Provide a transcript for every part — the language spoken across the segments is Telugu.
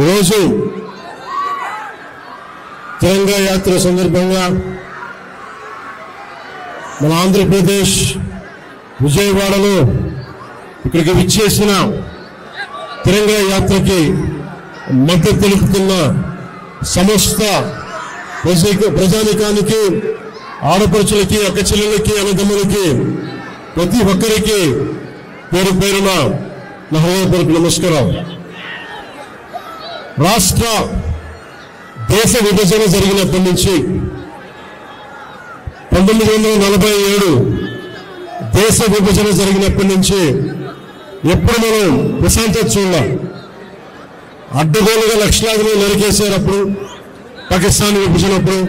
ఈరోజు తెలంగాణ యాత్ర సందర్భంగా మన ఆంధ్రప్రదేశ్ విజయవాడలో ఇక్కడికి విచ్చేసిన తెలంగాణ యాత్రకి మద్దతు తెలుపుతున్న సమస్త ప్రజానికానికి, ఆడపడుచులకి, అక్కచెల్లెలకి, అన్నదమ్ములకి, ప్రతి ఒక్కరికి పేరు పేరున నా హృదయపూర్వక నమస్కారం. రాష్ట్ర దేశ విభజన జరిగినప్పటి నుంచి 1947 దేశ విభజన జరిగినప్పటి నుంచి ఎప్పుడు మనం ప్రశాంతత చూడాలి. అడ్డగోలుగా లక్షలాదిని నరికేశారు అప్పుడు పాకిస్తాన్ విభజనప్పుడు.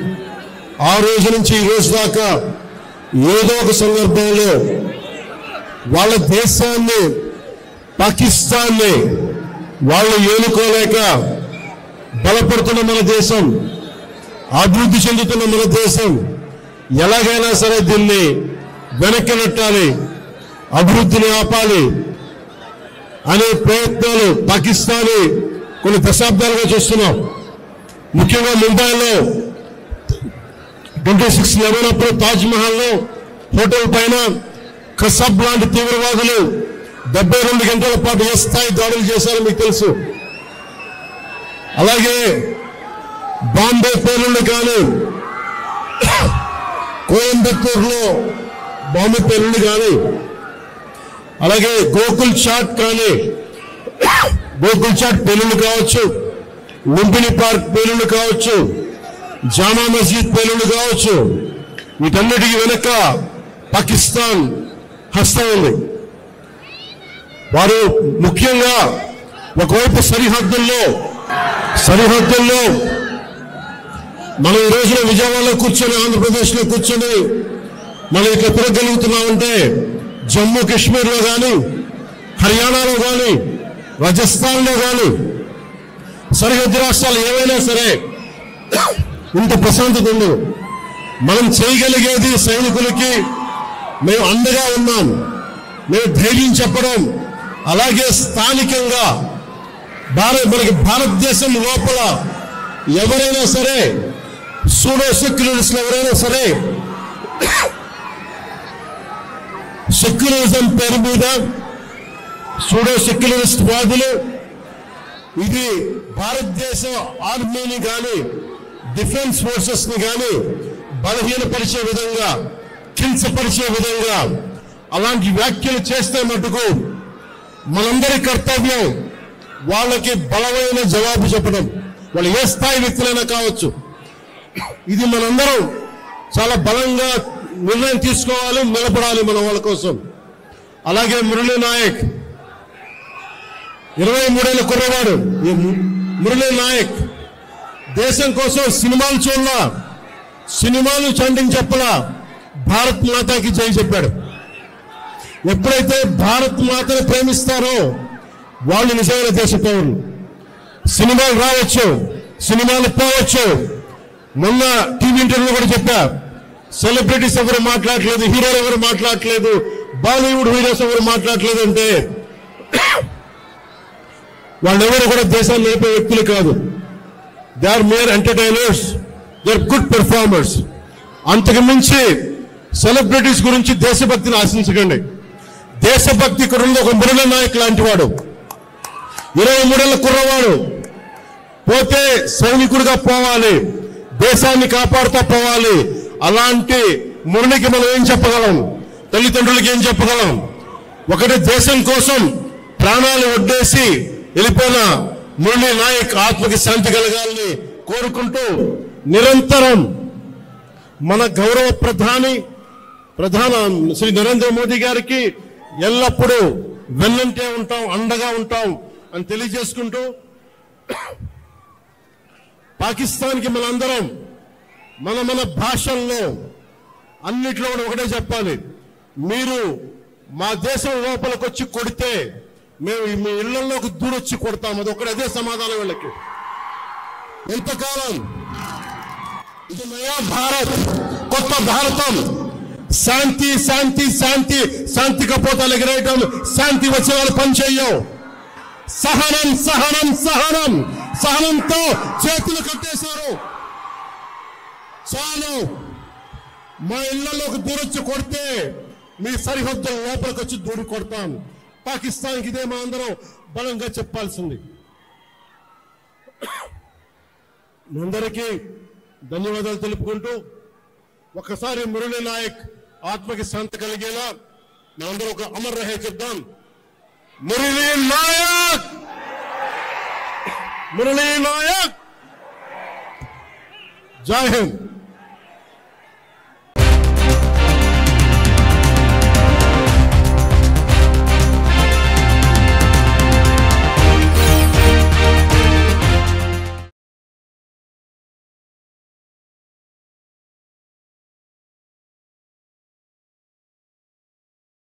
ఆ రోజు నుంచి ఈ రోజు దాకా ఏదో ఒక సందర్భంలో వాళ్ళ దేశాన్ని, పాకిస్తాన్ని వాళ్ళు ఏలుకోలేక బలపడుతున్న మన దేశం, అభివృద్ధి చెందుతున్న మన దేశం ఎలాగైనా సరే దీన్ని వెనక్కి నెట్టాలి, అభివృద్ధిని ఆపాలి అనే ప్రయత్నాలు పాకిస్తానీ కొన్ని దశాబ్దాలుగా చూస్తున్నాం. ముఖ్యంగా ముంబైలో 26/11 అప్పుడు తాజ్మహల్లో హోటల్ పైన కసబ్ లాంటి తీవ్రవాదులు 72 గంటల పాటు ఏ స్థాయి దాడులు చేశారో మీకు తెలుసు. అలాగే బాంబే పేలుళ్లు కానీ, కోయంబత్తూరులో బాంబే పేలుళ్లు కానీ, అలాగే గోకుల్ చాట్ కానీ, గోకుల్ చాట్ పేలుళ్లు కావచ్చు, లుంబిని పార్క్ పేలుళ్లు కావచ్చు, జామా మస్జిద్ పేలుళ్లు కావచ్చు, వీటన్నిటికీ వెనక పాకిస్తాన్ హస్తం ఉంది. వారు ముఖ్యంగా ఒకవైపు సరిహద్దుల్లో మనం ఈ రోజున విజయవాడలో కూర్చొని, ఆంధ్రప్రదేశ్లో కూర్చొని మనం ఇట్లా తిరగలుగుతున్నామంటే జమ్మూ కాశ్మీర్లో కానీ, హర్యానాలో కానీ, రాజస్థాన్లో కానీ, సరిహద్దు రాష్ట్రాలు ఏవైనా సరే ఇంత ప్రశాంతత ఉండదు. మనం చేయగలిగేది సైనికులకి మేము అండగా ఉన్నాం, మేము ధైర్యం చెప్పడం, అలాగే స్థానికంగా మనకి భారతదేశం లోపల ఎవరైనా సరే సూడో సెక్యులరిస్టులు ఎవరైనా సరే సెక్యులరిజం పేరు మీద సూడో సెక్యులరిస్ట్ వాదులు ఇది భారతదేశ ఆర్మీని కానీ, డిఫెన్స్ ఫోర్సెస్ ని కానీ బలహీనపరిచే విధంగా, కించపరిచే విధంగా అలాంటి వ్యాఖ్యలు చేస్తే మటుకు మనందరి కర్తవ్యం వాళ్ళకి బలమైన జవాబు చెప్పడం. వాళ్ళు ఏ స్థాయి వ్యక్తులైనా కావచ్చు. ఇది మనందరం చాలా బలంగా నిర్ణయం తీసుకోవాలి, నిలబడాలి మన వాళ్ళ కోసం. అలాగే మురళీ నాయక్ 23 ఏళ్ల కుర్రవాడు. ఈ మురళీ నాయక్ దేశం కోసం సినిమాలు చూడలా, సినిమాలు చంటింగ్ చెప్పలా, భారత్ మాతాకి జై చెప్పాడు. ఎప్పుడైతే భారత్ మాతను ప్రేమిస్తారో వాళ్ళు నిజమైన దేశ పౌరులు. సినిమాలు రావచ్చు, సినిమాలు పోవచ్చు. మొన్న టీవీ ఇంటర్వ్యూ కూడా చెప్పా, సెలబ్రిటీస్ ఎవరు మాట్లాడలేదు, హీరోలు ఎవరు మాట్లాడలేదు, బాలీవుడ్ హీరోస్ ఎవరు మాట్లాడలేదు అంటే వాళ్ళెవరు కూడా దేశాన్ని నడిపే వ్యక్తులు కాదు. They are mere entertainers, they are good performers. అంతకు మించి సెలబ్రిటీస్ గురించి దేశభక్తిని ఆశించకండి. దేశభక్తి ఇక్కడ ఉంది. ఒక మురళీ నాయక్ లాంటి వాడు, 23 ఏళ్ల కుర్రవాడు, పోతే సైనికుడిగా పోవాలి, దేశాన్ని కాపాడుతూ పోవాలి. అలాంటి మురళికి మనం ఏం చెప్పగలం? తల్లిదండ్రులకి ఏం చెప్పగలం? ఒకటి దేశం కోసం ప్రాణాలు వడ్డేసి వెళ్ళిపోయిన మురళీ నాయక్ ఆత్మకి శాంతి కలగాలని కోరుకుంటూ నిరంతరం మన గౌరవ ప్రధాని శ్రీ నరేంద్ర మోదీ గారికి ఎల్లప్పుడూ వెన్నంటే ఉంటాం, అండగా ఉంటాం అని తెలియజేసుకుంటూ, పాకిస్తాన్కి మనందరం మన భాషల్లో అన్నిట్లో కూడా ఒకటే చెప్పాలి. మీరు మా దేశం లోపలికి వచ్చి కొడితే మేము మీ ఇళ్లలోకి దూరొచ్చి కొడతాం. అది ఒకటి, అదే సమాధానం వీళ్ళకి. ఎంతకాలం ఇది నయా భారత్, కొత్త భారతం, శాంతి శాంతి శాంతి శాంతి కపోతాలు ఎగరేయటం, శాంతి వచ్చే వాళ్ళు పని చెయ్యం. సహనం సహనం సహనం సహనంతో చేతులు కట్టేశారు. చాలు, మా ఇళ్లలోకి దూరొచ్చి కొడితే మీ సరిహద్దుల లోపలికి వచ్చి దూరి కొడతాం. పాకిస్తాన్కి ఇదే మా అందరం బలంగా చెప్పాల్సింది. మీ అందరికీ ధన్యవాదాలు తెలుపుకుంటూ ఒక్కసారి మురళీ నాయక్ ఆత్మకి శాంతి కలిగేలా మనందరూ ఒక అమర్ రహే చెప్దాం. మురళీ నాయక్, మురళీ నాయక్, జై హింద్.